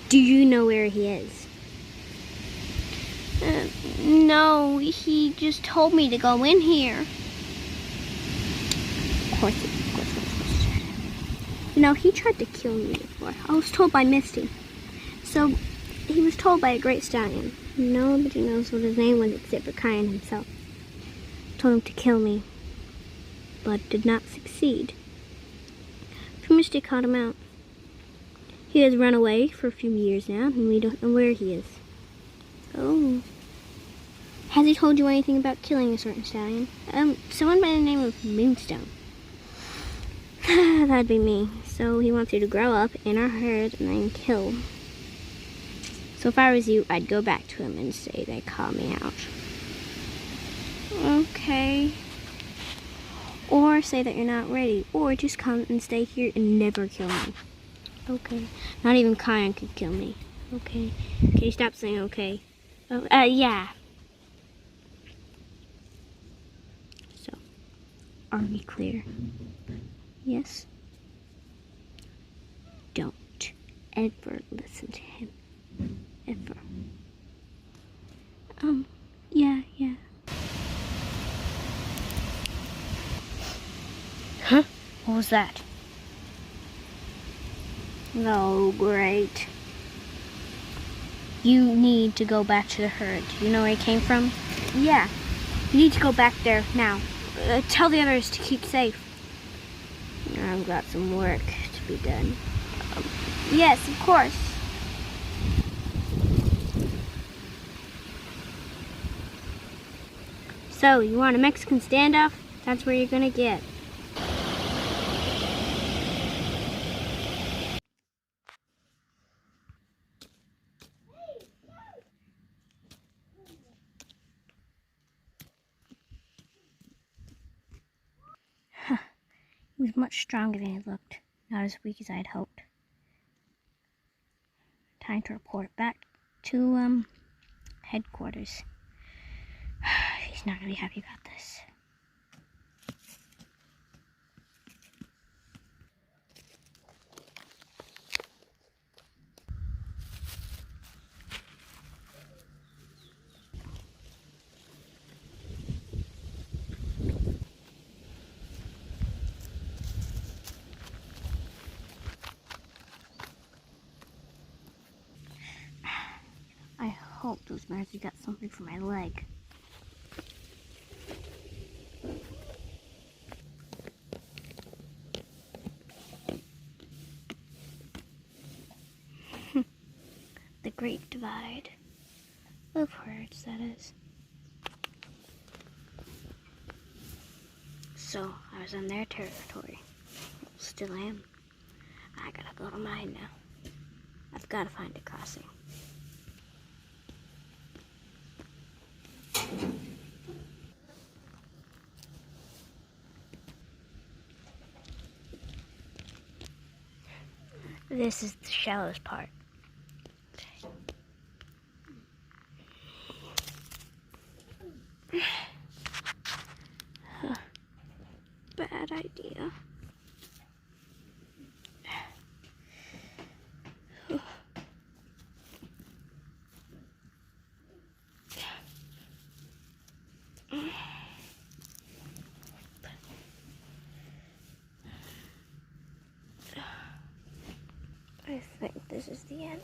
Do you know where he is? No, he just told me to go in here. Of course. You know, he tried to kill me before. I was told by Misty. So, he was told by a great stallion. Nobody knows what his name was except for Kyan himself. Told him to kill me, but did not succeed. So Misty caught him out. He has run away for a few years now, and we don't know where he is. Oh. Has he told you anything about killing a certain stallion? Someone by the name of Moonstone. That'd be me. So he wants you to grow up in our herd and then kill. So if I was you, I'd go back to him and say they call me out. Okay. Or say that you're not ready. Or just come and stay here and never kill me. Okay. Not even Kyan could kill me. Okay. Can you stop saying okay? Oh, yeah. So, are we clear? Yes? Don't ever listen to him. Ever. Yeah. Huh? What was that? Oh, great. You need to go back to the herd. Do you know where he came from? Yeah. You need to go back there now. Tell the others to keep safe. I've got some work to be done. Yes, of course. So, you want a Mexican standoff? That's where you're gonna get. He was much stronger than he looked. Not as weak as I had hoped. Time to report back to, headquarters. He's not gonna be happy about this. I hope those mares got something for my leg. The Great Divide of herds, that is. So, I was on their territory. Still am. I gotta go to mine now. I've gotta find a crossing. This is the shallowest part. Bad idea. I think this is the end.